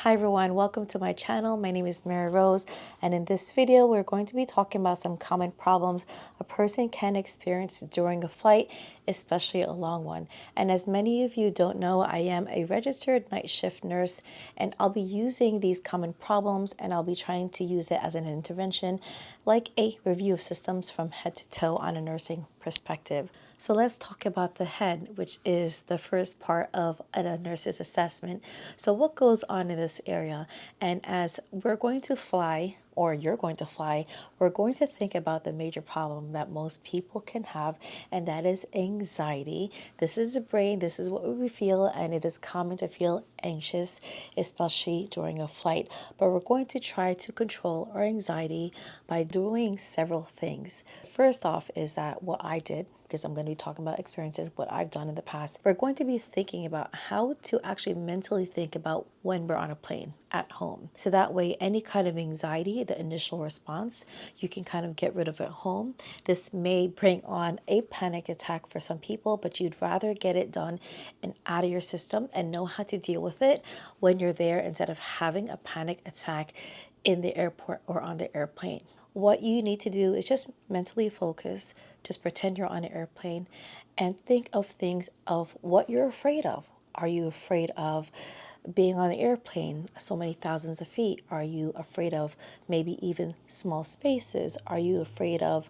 Hi everyone, welcome to my channel. My name is Mary Rose, and in this video we're going to be talking about some common problems a person can experience during a flight, especially a long one. And as many of you don't know, I am a registered night shift nurse, and I'll be using these common problems and I'll be trying to use it as an intervention, like a review of systems from head to toe on a nursing perspective. So let's talk about the head, which is the first part of a nurse's assessment. So what goes on in this area? And as we're going to fly, or you're going to fly, we're going to think about the major problem that most people can have, and that is anxiety. This is the brain, this is what we feel, and it is common to feel anxious, especially during a flight. But we're going to try to control our anxiety by doing several things. First off is that what I did, because I'm going to be talking about experiences, what I've done in the past. We're going to be thinking about how to actually mentally think about when we're on a plane at home. So that way, any kind of anxiety, the initial response, you can kind of get rid of at home. This may bring on a panic attack for some people, but you'd rather get it done and out of your system and know how to deal with it when you're there instead of having a panic attack in the airport or on the airplane. What you need to do is just mentally focus, just pretend you're on an airplane and think of things of what you're afraid of. Are you afraid of being on the airplane so many thousands of feet? Are you afraid of maybe even small spaces? Are you afraid of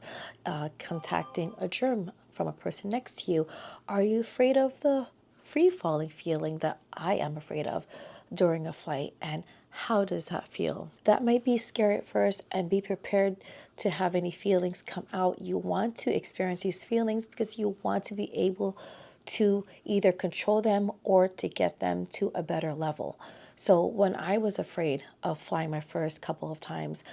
contacting a germ from a person next to you? Are you afraid of the free falling feeling that I am afraid of during a flight? And how does that feel? That might be scary at first, and be prepared to have any feelings come out. You want to experience these feelings because you want to be able to either control them or to get them to a better level. So when I was afraid of flying my first couple of times,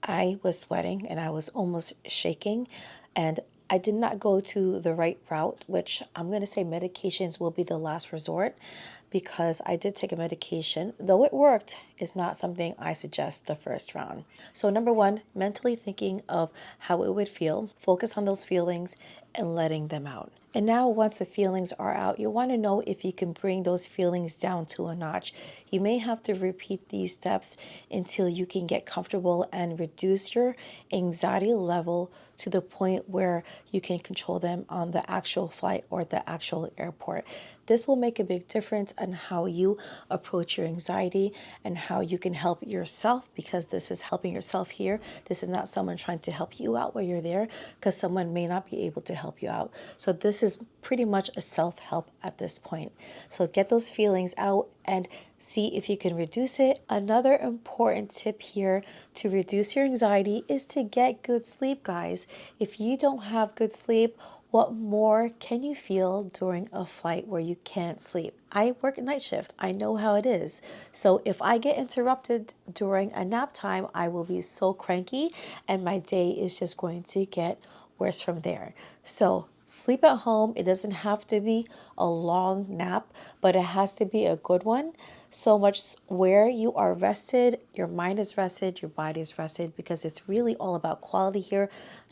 I was sweating and I was almost shaking, and I did not go to the right route, which I'm going to say medications will be the last resort, because I did take a medication. Though it worked, is not something I suggest the first round. So number one, mentally thinking of how it would feel, focus on those feelings and letting them out. And now once the feelings are out, you want to know if you can bring those feelings down to a notch. You may have to repeat these steps until you can get comfortable and reduce your anxiety level to the point where you can control them on the actual flight or the actual airport. This will make a big difference on how you approach your anxiety and how you can help yourself, because this is helping yourself here. This is not someone trying to help you out while you're there, because someone may not be able to help you out. So this is pretty much a self-help at this point. So get those feelings out and see if you can reduce it. Another important tip here to reduce your anxiety is to get good sleep, guys. If you don't have good sleep, what more can you feel during a flight where you can't sleep? I work night shift. I know how it is. So if I get interrupted during a nap time, I will be so cranky and my day is just going to get worse from there. So sleep at home. It doesn't have to be a long nap, but it has to be a good one. So much where you are rested, your mind is rested, your body is rested, because it's really all about quality here,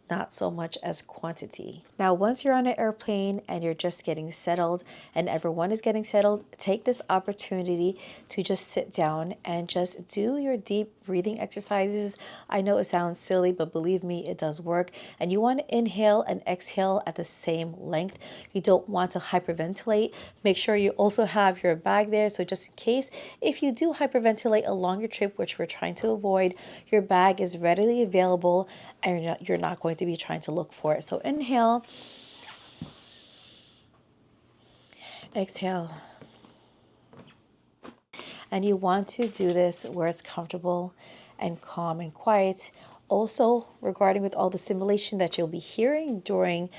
not so much as quantity. Now, once you're on an airplane and you're just getting settled and everyone is getting settled, take this opportunity to just sit down and just do your deep breathing exercises. I know it sounds silly, but believe me, it does work. And you want to inhale and exhale at the same length. You don't want to hyperventilate. Make sure you also have your bag there. So just in case, if you do hyperventilate along your trip, which we're trying to avoid, your bag is readily available and you're not going to be trying to look for it. So inhale, exhale. And you want to do this where it's comfortable and calm and quiet. Also, regarding with all the stimulation that you'll be hearing during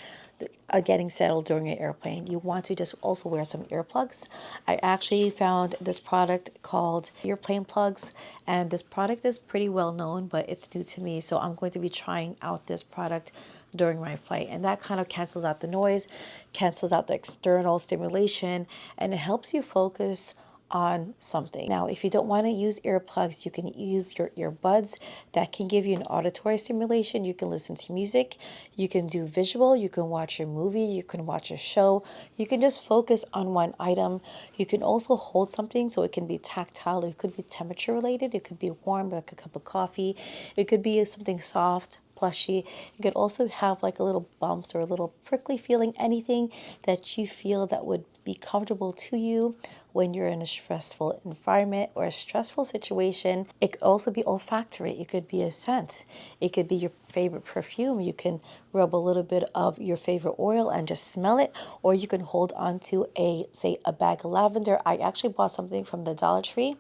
getting settled during an airplane, you want to just also wear some earplugs. I actually found this product called Earplane Plugs, and this product is pretty well known, but it's new to me, so I'm going to be trying out this product during my flight, and that kind of cancels out the noise, cancels out the external stimulation, and it helps you focus on something. Now, if you don't want to use earplugs, you can use your earbuds that can give you an auditory stimulation. You can listen to music, you can do visual, you can watch a movie, you can watch a show, you can just focus on one item. You can also hold something, so it can be tactile, it could be temperature related, it could be warm like a cup of coffee, it could be something soft, plushy. You could also have like a little bumps or a little prickly feeling, anything that you feel that would be comfortable to you when you're in a stressful environment or a stressful situation. It could also be olfactory. It could be a scent. It could be your favorite perfume. You can rub a little bit of your favorite oil and just smell it, or you can hold on to say a bag of lavender. I actually bought something from the Dollar Tree,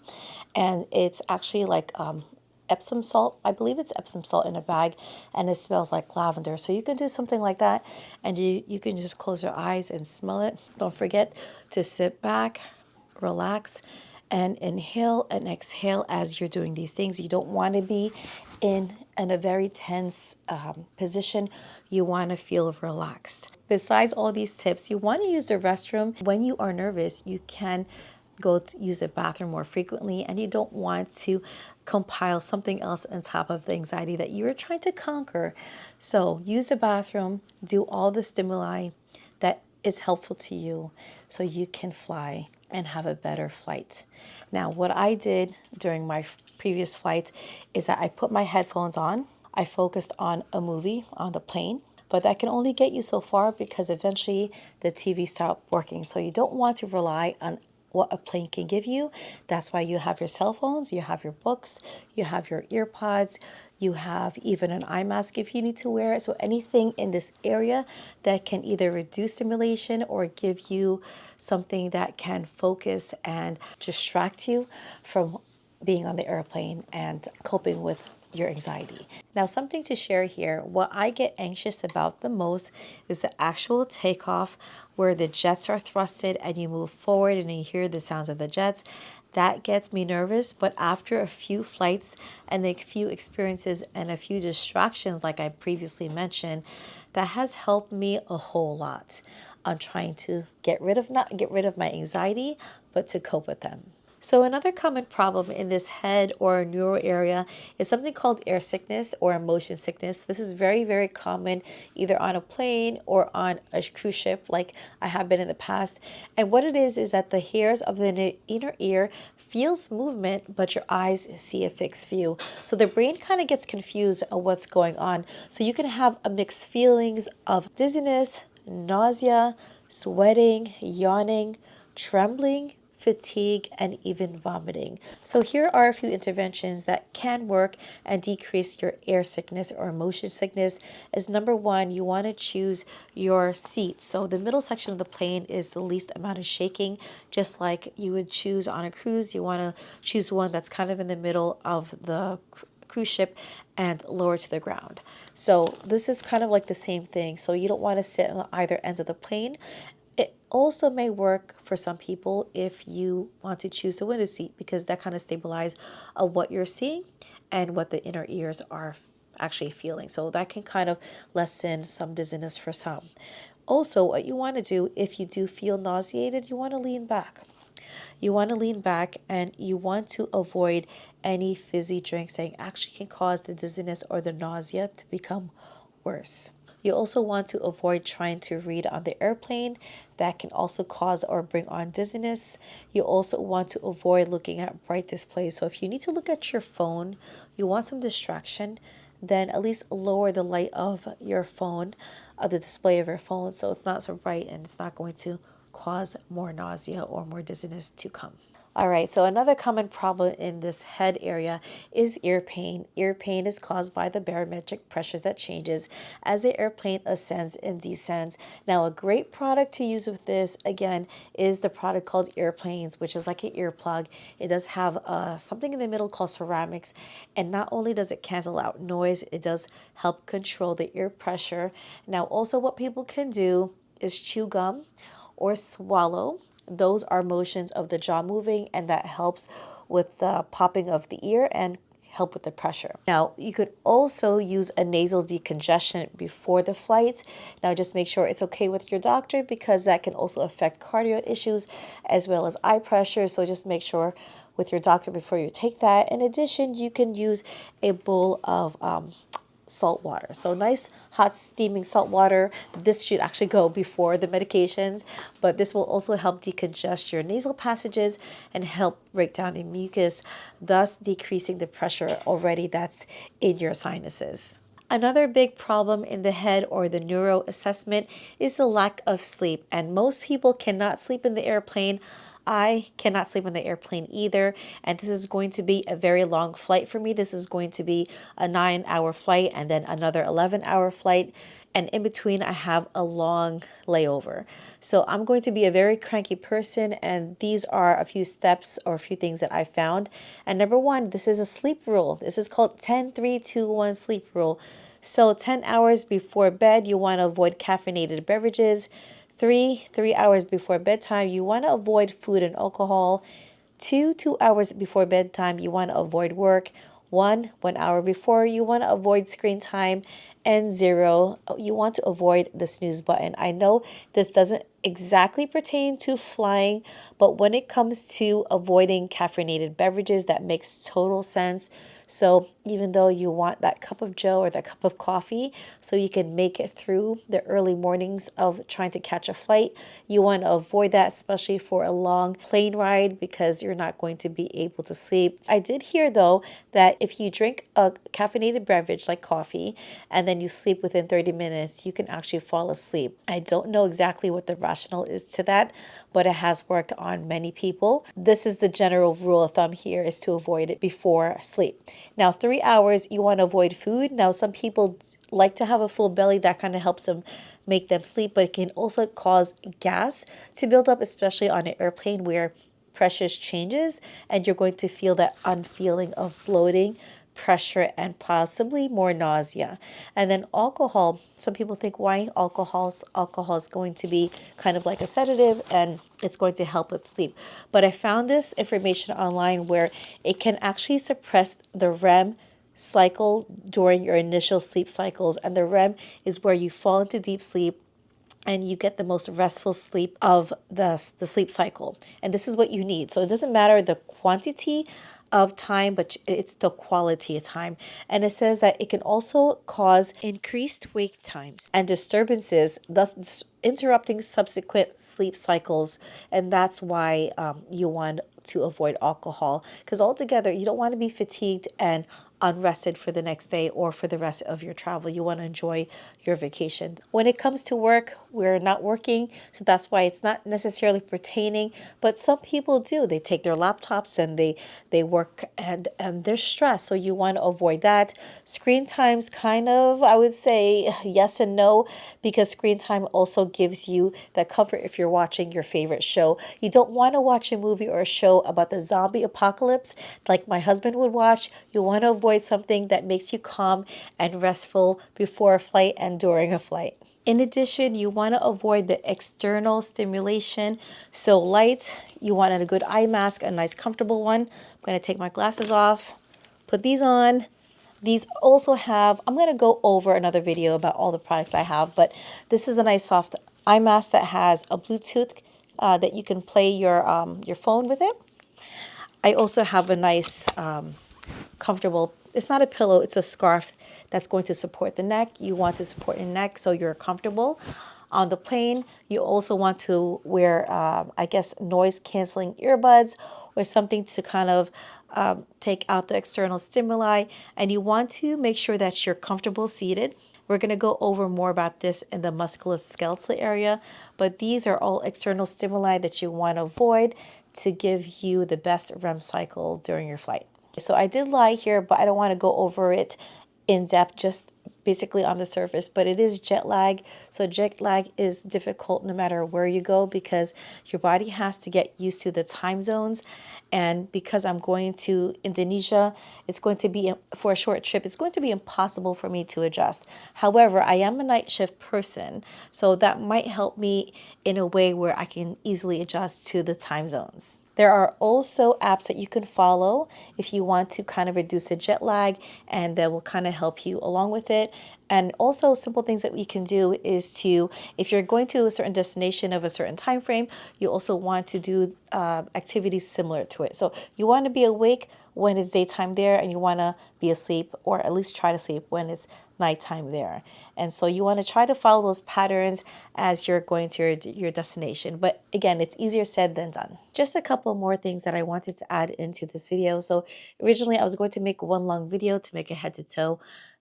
and it's actually like Epsom salt. I believe it's Epsom salt in a bag, and it smells like lavender. So you can do something like that, and you can just close your eyes and smell it. Don't forget to sit back, relax, and inhale and exhale as you're doing these things. You don't want to be in a very tense position. You want to feel relaxed. Besides all these tips, you want to use the restroom. When you are nervous, you can go to use the bathroom more frequently, and you don't want to compile something else on top of the anxiety that you're trying to conquer. So use the bathroom, do all the stimuli that is helpful to you so you can fly and have a better flight. Now, what I did during my previous flights is that I put my headphones on. I focused on a movie on the plane, but that can only get you so far because eventually the TV stopped working. So you don't want to rely on what a plane can give you. That's why you have your cell phones, you have your books, you have your earpods, you have even an eye mask if you need to wear it. So anything in this area that can either reduce stimulation or give you something that can focus and distract you from being on the airplane and coping with your anxiety. Now, something to share here, what I get anxious about the most is the actual takeoff where the jets are thrusted and you move forward and you hear the sounds of the jets. That gets me nervous, but after a few flights and a few experiences and a few distractions, like I previously mentioned, that has helped me a whole lot on trying to not get rid of my anxiety, but to cope with them. So another common problem in this head or neuro area is something called air sickness or motion sickness. This is very, very common either on a plane or on a cruise ship like I have been in the past. And what it is that the hairs of the inner ear feels movement, but your eyes see a fixed view. So the brain kind of gets confused on what's going on. So you can have a mixed feelings of dizziness, nausea, sweating, yawning, trembling, fatigue, and even vomiting. So here are a few interventions that can work and decrease your air sickness or motion sickness. As number one, you want to choose your seat. So the middle section of the plane is the least amount of shaking, just like you would choose on a cruise. You want to choose one that's kind of in the middle of the cruise ship and lower to the ground. So this is kind of like the same thing. So you don't want to sit on either ends of the plane. It also may work for some people if you want to choose the window seat because that kind of stabilizes what you're seeing and what the inner ears are actually feeling. So that can kind of lessen some dizziness for some. Also, what you want to do if you do feel nauseated, you want to lean back. You want to lean back and you want to avoid any fizzy drinks that actually can cause the dizziness or the nausea to become worse. You also want to avoid trying to read on the airplane. That can also cause or bring on dizziness. You also want to avoid looking at bright displays. So if you need to look at your phone, you want some distraction, then at least lower the light of your phone, of the display of your phone, so it's not so bright and it's not going to cause more nausea or more dizziness to come. All right, so another common problem in this head area is ear pain. Ear pain is caused by the barometric pressures that changes as the airplane ascends and descends. Now, a great product to use with this, again, is the product called EARPLANES, which is like an earplug. It does have something in the middle called ceramics, and not only does it cancel out noise, it does help control the ear pressure. Now, also what people can do is chew gum or swallow. Those are motions of the jaw moving, and that helps with the popping of the ear and help with the pressure. Now, you could also use a nasal decongestant before the flight. Now, just make sure it's okay with your doctor because that can also affect cardio issues as well as eye pressure. So just make sure with your doctor before you take that. In addition, you can use a bowl of salt water. So nice hot steaming salt water. This should actually go before the medications, but this will also help decongest your nasal passages and help break down the mucus, thus decreasing the pressure already that's in your sinuses. Another big problem in the head or the neuro assessment is the lack of sleep, and most people cannot sleep in the airplane. I cannot sleep on the airplane either, and this is going to be a very long flight for me. This is going to be a 9-hour flight and then another 11-hour flight, and in between I have a long layover. So I'm going to be a very cranky person, and these are a few steps or a few things that I found. And number one, this is a sleep rule. This is called 10-3-2-1 sleep rule. So 10 hours before bed, you want to avoid caffeinated beverages. 3 hours before bedtime, you want to avoid food and alcohol. 2 hours before bedtime, you want to avoid work. 1 hour before, you want to avoid screen time. And 0, you want to avoid the snooze button. I know this doesn't exactly pertain to flying, but when it comes to avoiding caffeinated beverages, that makes total sense. So even though you want that cup of joe or that cup of coffee so you can make it through the early mornings of trying to catch a flight, you want to avoid that, especially for a long plane ride, because you're not going to be able to sleep. I did hear though that if you drink a caffeinated beverage like coffee and then you sleep within 30 minutes, you can actually fall asleep. I don't know exactly what the rationale is to that, but it has worked on many people. This is the general rule of thumb here, is to avoid it before sleep. Now, 3 hours, you want to avoid food. Now, some people like to have a full belly. That kind of helps them make them sleep, but it can also cause gas to build up, especially on an airplane where pressure changes and you're going to feel that unfeeling of bloating, pressure, and possibly more nausea. And then alcohol, some people think why alcohol is going to be kind of like a sedative and it's going to help with sleep. But I found this information online where it can actually suppress the REM cycle during your initial sleep cycles. And the REM is where you fall into deep sleep and you get the most restful sleep of the sleep cycle. And this is what you need. So it doesn't matter the quantity of time, but it's the quality of time. And it says that it can also cause increased wake times and disturbances, thus interrupting subsequent sleep cycles. And that's why you want to avoid alcohol, because altogether you don't want to be fatigued and unrested for the next day or for the rest of your travel. You want to enjoy your vacation. When it comes to work, we're not working, so that's why it's not necessarily pertaining, but some people do. They take their laptops and they work and they're stressed, so you want to avoid that. Screen time's kind of, I would say, yes and no, because screen time also gives you that comfort if you're watching your favorite show. You don't want to watch a movie or a show about the zombie apocalypse like my husband would watch. You want to avoid something that makes you calm and restful before a flight and during a flight. In addition, you want to avoid the external stimulation. So lights, you want a good eye mask, a nice comfortable one. I'm going to take my glasses off, put these on. These also have, I'm going to go over another video about all the products I have, but this is a nice soft eye mask that has a Bluetooth that you can play your phone with it. I also have a nice comfortable, it's not a pillow, it's a scarf that's going to support the neck. You want to support your neck so you're comfortable. On the plane, you also want to wear, I guess, noise canceling earbuds or something to kind of take out the external stimuli. And you want to make sure that you're comfortable seated. We're going to go over more about this in the musculoskeletal area, but these are all external stimuli that you want to avoid to give you the best REM cycle during your flight. So I did lie here, but I don't want to go over it in depth, just basically on the surface, but it is jet lag. So jet lag is difficult no matter where you go because your body has to get used to the time zones. And because I'm going to Indonesia, it's going to be for a short trip. It's going to be impossible for me to adjust. However, I am a night shift person, so that might help me in a way where I can easily adjust to the time zones. There are also apps that you can follow if you want to kind of reduce the jet lag, and that will kind of help you along with it. And also simple things that we can do is to, if you're going to a certain destination of a certain time frame, you also want to do activities similar to it. So you want to be awake when it's daytime there, and you want to be asleep, or at least try to sleep when it's nighttime there. And so you want to try to follow those patterns as you're going to your destination. But again, it's easier said than done. Just a couple more things that I wanted to add into this video. So originally I was going to make one long video to make a head to toe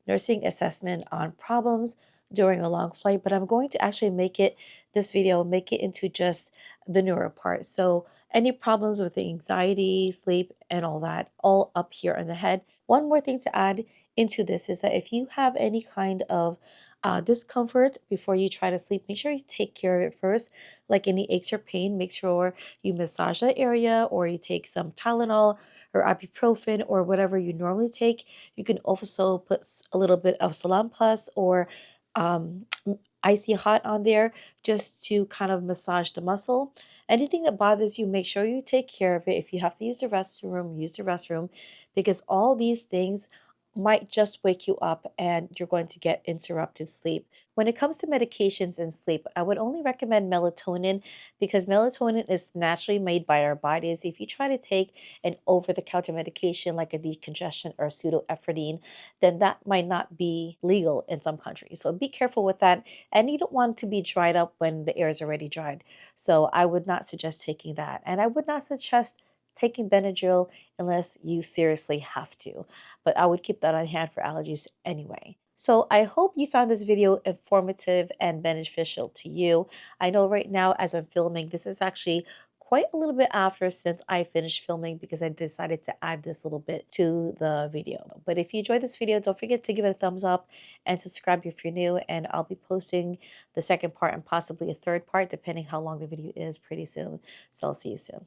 nursing assessment on problems during a long flight, but I'm going to actually make it, this video, make it into just the neuro part. So any problems with the anxiety, sleep, and all that, all up here on the head. One more thing to add into this is that if you have any kind of discomfort before you try to sleep, make sure you take care of it first. Like any aches or pain, make sure you massage that area, or you take some Tylenol or ibuprofen or whatever you normally take. You can also put a little bit of Salonpas or um, icy hot on there just to kind of massage the muscle. Anything that bothers you, make sure you take care of it. If you have to use the restroom, use the restroom, because all these things might just wake you up and you're going to get interrupted sleep. When it comes to medications and sleep, I would only recommend melatonin, because melatonin is naturally made by our bodies. If you try to take an over-the-counter medication like a decongestion or pseudoephedrine, then that might not be legal in some countries. So be careful with that. And you don't want to be dried up when the air is already dried. So I would not suggest taking that. And I would not suggest taking Benadryl unless you seriously have to. But I would keep that on hand for allergies anyway. So I hope you found this video informative and beneficial to you. I know right now as I'm filming, this is actually quite a little bit after since I finished filming, because I decided to add this little bit to the video. But if you enjoyed this video, don't forget to give it a thumbs up and subscribe if you're new, and I'll be posting the second part and possibly a third part depending how long the video is pretty soon. So I'll see you soon.